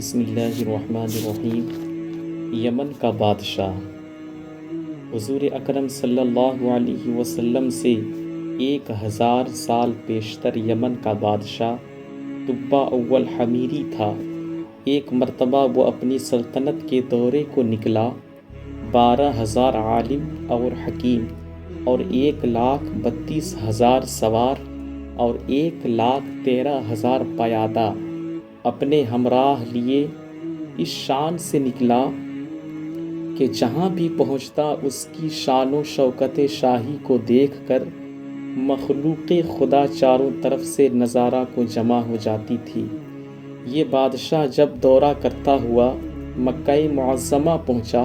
بسم اللہ الرحمن الرحیم۔ یمن کا بادشاہ حضور اکرم صلی اللہ علیہ وسلم سے 1000 سال پیشتر یمن کا بادشاہ تبع اول حمیری تھا۔ ایک مرتبہ وہ اپنی سلطنت کے دورے کو نکلا۔ 12,000 عالم اور حکیم اور 1,32,000 سوار اور 1,13,000 پیادہ اپنے ہمراہ لیے اس شان سے نکلا کہ جہاں بھی پہنچتا اس کی شان و شوکت شاہی کو دیکھ کر مخلوق خدا چاروں طرف سے نظارہ کو جمع ہو جاتی تھی۔ یہ بادشاہ جب دورہ کرتا ہوا مکہ معظمہ پہنچا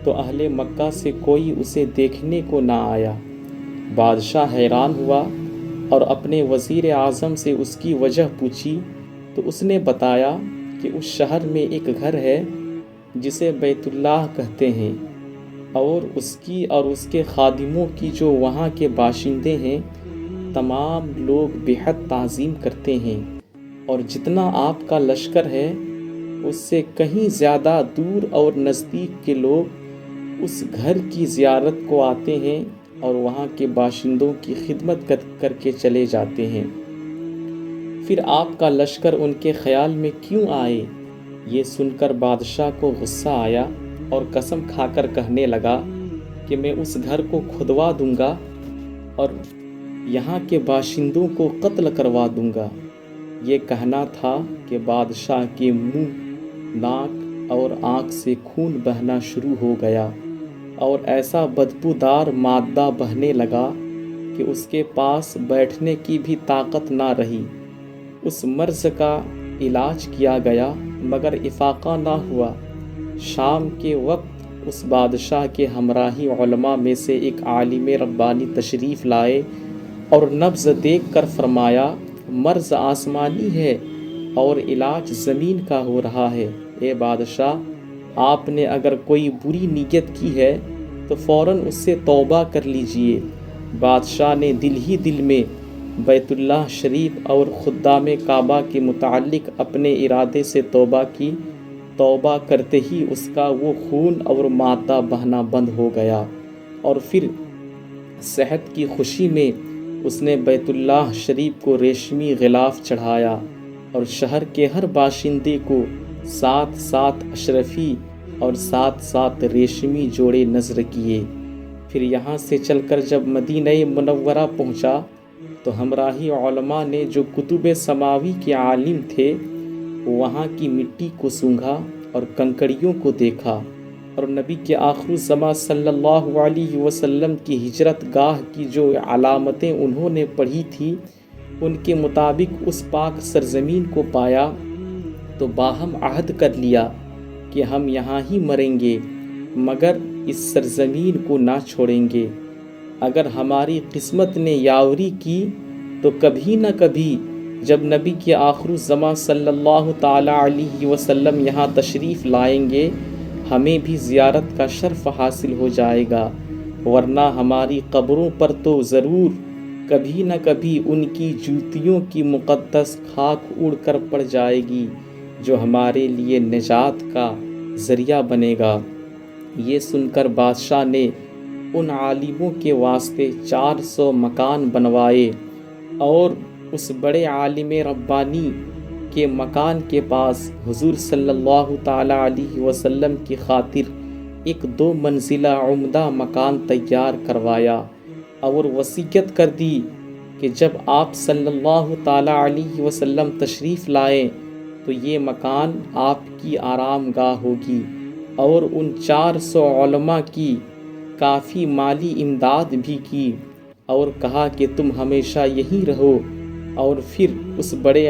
تو اہل مکہ سے کوئی اسے دیکھنے کو نہ آیا۔ بادشاہ حیران ہوا اور اپنے وزیر اعظم سے اس کی وجہ پوچھی تو اس نے بتایا کہ اس شہر میں ایک گھر ہے جسے بیت اللہ کہتے ہیں، اور اس کی اور اس کے خادموں کی جو وہاں کے باشندے ہیں تمام لوگ بے حد تعظیم کرتے ہیں، اور جتنا آپ کا لشکر ہے اس سے کہیں زیادہ دور اور نزدیک کے لوگ اس گھر کی زیارت کو آتے ہیں اور وہاں کے باشندوں کی خدمت کر کے چلے جاتے ہیں۔ پھر آپ کا لشکر ان کے خیال میں کیوں آئے؟ یہ سن کر بادشاہ کو غصہ آیا اور قسم کھا کر کہنے لگا کہ میں اس گھر کو کھدوا دوں گا اور یہاں کے باشندوں کو قتل کروا دوں گا۔ یہ کہنا تھا کہ بادشاہ کے منہ، ناک اور آنکھ سے خون بہنا شروع ہو گیا اور ایسا بدبودار مادہ بہنے لگا کہ اس کے پاس بیٹھنے کی بھی طاقت نہ رہی۔ اس مرض کا علاج کیا گیا مگر افاقہ نہ ہوا۔ شام کے وقت اس بادشاہ کے ہمراہی علماء میں سے ایک عالم ربانی تشریف لائے اور نبض دیکھ کر فرمایا، مرض آسمانی ہے اور علاج زمین کا ہو رہا ہے۔ اے بادشاہ، آپ نے اگر کوئی بری نیت کی ہے تو فوراً اس سے توبہ کر لیجئے۔ بادشاہ نے دل ہی دل میں بیت اللہ شریف اور خدام کعبہ کے متعلق اپنے ارادے سے توبہ کی۔ توبہ کرتے ہی اس کا وہ خون اور مادہ بہنا بند ہو گیا، اور پھر صحت کی خوشی میں اس نے بیت اللہ شریف کو ریشمی غلاف چڑھایا اور شہر کے ہر باشندے کو 7 اشرفی اور 7 ریشمی جوڑے نذر کیے۔ پھر یہاں سے چل کر جب مدینہ منورہ پہنچا تو ہمراہی علماء نے جو کتب سماوی کے عالم تھے وہاں کی مٹی کو سونگھا اور کنکریوں کو دیکھا، اور نبی کے آخر الزماں صلی اللہ علیہ وسلم کی ہجرت گاہ کی جو علامتیں انہوں نے پڑھی تھی ان کے مطابق اس پاک سرزمین کو پایا تو باہم عہد کر لیا کہ ہم یہاں ہی مریں گے مگر اس سرزمین کو نہ چھوڑیں گے۔ اگر ہماری قسمت نے یاوری کی تو کبھی نہ کبھی جب نبی کے آخر الزماں صلی اللہ تعالی علیہ وسلم یہاں تشریف لائیں گے ہمیں بھی زیارت کا شرف حاصل ہو جائے گا، ورنہ ہماری قبروں پر تو ضرور کبھی نہ کبھی ان کی جوتیوں کی مقدس خاک اڑ کر پڑ جائے گی جو ہمارے لیے نجات کا ذریعہ بنے گا۔ یہ سن کر بادشاہ نے ان عالموں کے واسطے 400 مکان بنوائے اور اس بڑے عالم ربانی کے مکان کے پاس حضور صلی اللہ تعالی علیہ وسلم کی خاطر ایک 2 منزلہ عمدہ مکان تیار کروایا اور وصیت کر دی کہ جب آپ صلی اللہ تعالی علیہ وسلم تشریف لائیں تو یہ مکان آپ کی آرام گاہ ہوگی، اور ان 400 علماء کی کافی مالی امداد بھی کی، اور کہا کہ تم ہمیشہ یہیں رہو، اور پھر اس بڑے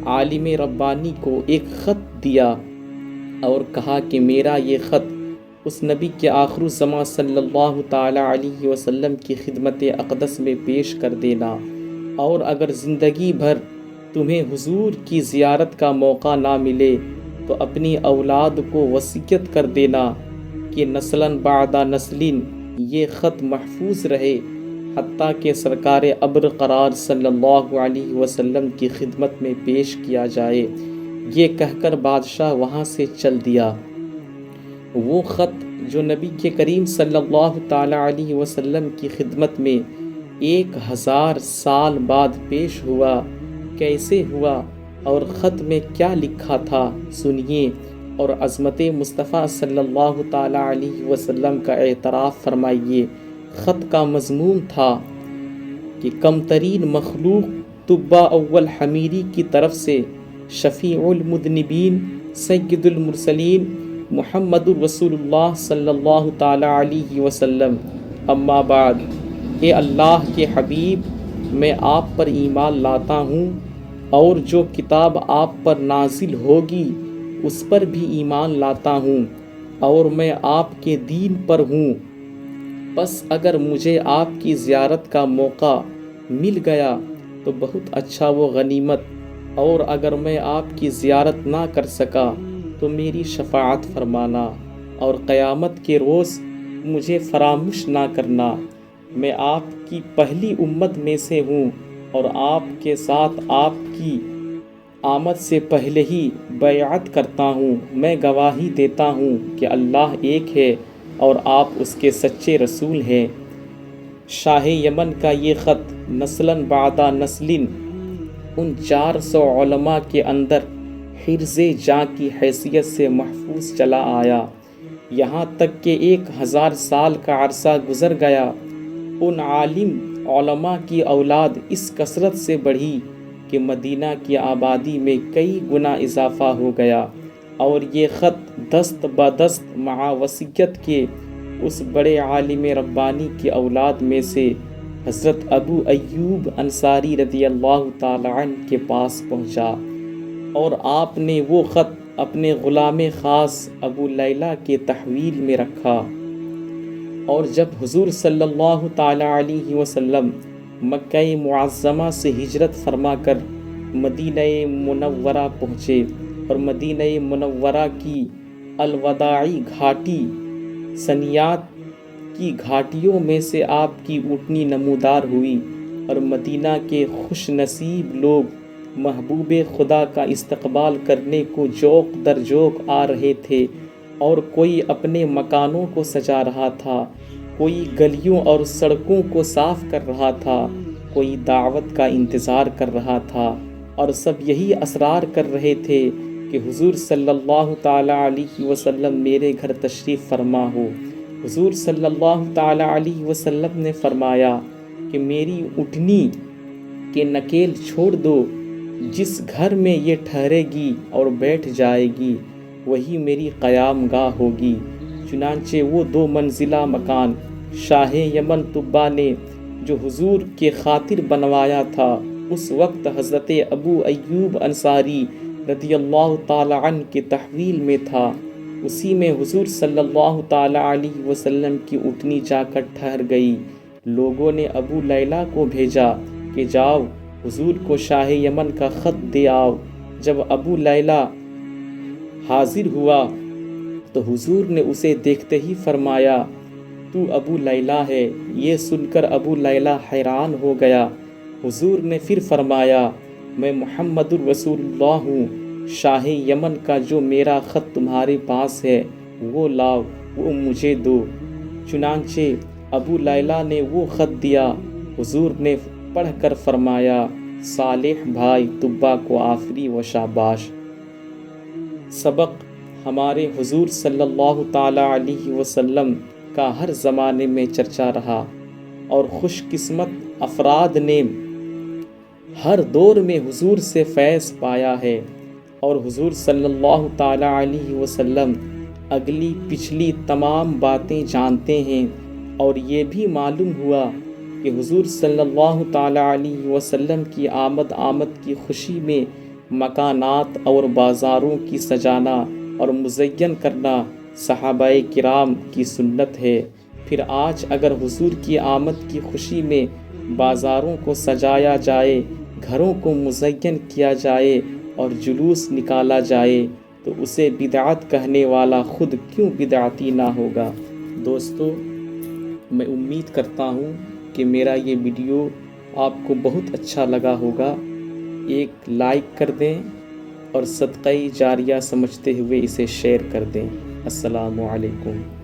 عالم ربانی کو ایک خط دیا اور کہا کہ میرا یہ خط اس نبی کے آخر الزماں صلی اللہ تعالی علیہ وسلم کی خدمت اقدس میں پیش کر دینا، اور اگر زندگی بھر تمہیں حضور کی زیارت کا موقع نہ ملے تو اپنی اولاد کو وصیت کر دینا کہ نسلاً بعد نسلین یہ خط محفوظ رہے حتیٰ کہ سرکار ابر قرار صلی اللہ علیہ وسلم کی خدمت میں پیش کیا جائے۔ یہ کہہ کر بادشاہ وہاں سے چل دیا۔ وہ خط جو نبی کے کریم صلی اللہ تعالیٰ علیہ وسلم کی خدمت میں 1000 سال بعد پیش ہوا، کیسے ہوا اور خط میں کیا لکھا تھا سنیے اور عظمت مصطفیٰ صلی اللہ تعالیٰ علیہ وسلم کا اعتراف فرمائیے۔ خط کا مضمون تھا کہ کم ترین مخلوق طبہ اول حمیری کی طرف سے شفیع المذنبین سید المرسلین محمد الرسول اللہ صلی اللہ تعالیٰ علیہ وسلم، اما بعد، اے اللہ کے حبیب، میں آپ پر ایمان لاتا ہوں اور جو کتاب آپ پر نازل ہوگی اس پر بھی ایمان لاتا ہوں، اور میں آپ کے دین پر ہوں۔ بس اگر مجھے آپ کی زیارت کا موقع مل گیا تو بہت اچھا، وہ غنیمت، اور اگر میں آپ کی زیارت نہ کر سکا تو میری شفاعت فرمانا اور قیامت کے روز مجھے فراموش نہ کرنا۔ میں آپ کی پہلی امت میں سے ہوں اور آپ کے ساتھ آپ کی آمد سے پہلے ہی بیعت کرتا ہوں۔ میں گواہی دیتا ہوں کہ اللہ ایک ہے اور آپ اس کے سچے رسول ہیں۔ شاہ یمن کا یہ خط نسلاً بعد نسل ان 400 علماء کے اندر حرز جاں کی حیثیت سے محفوظ چلا آیا، یہاں تک کہ 1000 سال کا عرصہ گزر گیا۔ ان عالم علماء کی اولاد اس کثرت سے بڑھی کہ مدینہ کی آبادی میں کئی گنا اضافہ ہو گیا، اور یہ خط دست بدست مع وصیت کے اس بڑے عالم ربانی کی اولاد میں سے حضرت ابو ایوب انصاری رضی اللہ تعالیٰ عنہ کے پاس پہنچا، اور آپ نے وہ خط اپنے غلام خاص ابو لیلہ کے تحویل میں رکھا۔ اور جب حضور صلی اللہ تعالیٰ علیہ وسلم مکہ معظمہ سے ہجرت فرما کر مدینہ منورہ پہنچے اور مدینہ منورہ کی الوداعی گھاٹی سنیات کی گھاٹیوں میں سے آپ کی اونٹنی نمودار ہوئی، اور مدینہ کے خوش نصیب لوگ محبوب خدا کا استقبال کرنے کو جوق در جوق آ رہے تھے، اور کوئی اپنے مکانوں کو سجا رہا تھا، کوئی گلیوں اور سڑکوں کو صاف کر رہا تھا، کوئی دعوت کا انتظار کر رہا تھا، اور سب یہی اسرار کر رہے تھے کہ حضور صلی اللہ تعالیٰ علیہ وسلم میرے گھر تشریف فرما ہو۔ حضور صلی اللہ تعالیٰ علیہ وسلم نے فرمایا کہ میری اونٹنی کے نکیل چھوڑ دو، جس گھر میں یہ ٹھہرے گی اور بیٹھ جائے گی وہی میری قیام گاہ ہوگی۔ چنانچہ وہ 2 منزلہ مکان شاہ یمن طبہ نے جو حضور کے خاطر بنوایا تھا، اس وقت حضرت ابو ایوب انصاری رضی اللہ تعالی عنہ کے تحویل میں تھا، اسی میں حضور صلی اللہ تعالی علیہ وسلم کی اونٹنی جا کر ٹھہر گئی۔ لوگوں نے ابو لیلہ کو بھیجا کہ جاؤ حضور کو شاہ یمن کا خط دے آؤ۔ جب ابو لیلہ حاضر ہوا تو حضور نے اسے دیکھتے ہی فرمایا، تو ابو لیلہ ہے۔ یہ سن کر ابو لیلہ حیران ہو گیا۔ حضور نے پھر فرمایا، میں محمد الرسول اللہ ہوں، شاہ یمن کا جو میرا خط تمہارے پاس ہے وہ لاؤ، وہ مجھے دو۔ چنانچہ ابو لیلہ نے وہ خط دیا۔ حضور نے پڑھ کر فرمایا، صالح بھائی طبہ کو آفری و شاباش۔ سبق: ہمارے حضور صلی اللہ تعالیٰ علیہ وسلم کا ہر زمانے میں چرچا رہا، اور خوش قسمت افراد نے ہر دور میں حضور سے فیض پایا ہے، اور حضور صلی اللہ تعالیٰ علیہ وسلم اگلی پچھلی تمام باتیں جانتے ہیں، اور یہ بھی معلوم ہوا کہ حضور صلی اللہ تعالیٰ علیہ وسلم کی آمد کی خوشی میں مکانات اور بازاروں کی سجانا اور مزین کرنا صحابہ کرام کی سنت ہے۔ پھر آج اگر حضور کی آمد کی خوشی میں بازاروں کو سجایا جائے، گھروں کو مزین کیا جائے اور جلوس نکالا جائے تو اسے بدعت کہنے والا خود کیوں بدعتی نہ ہوگا؟ دوستو، میں امید کرتا ہوں کہ میرا یہ ویڈیو آپ کو بہت اچھا لگا ہوگا۔ ایک لائک کر دیں اور صدقہ جاریہ سمجھتے ہوئے اسے شیئر کر دیں۔ السلام علیکم۔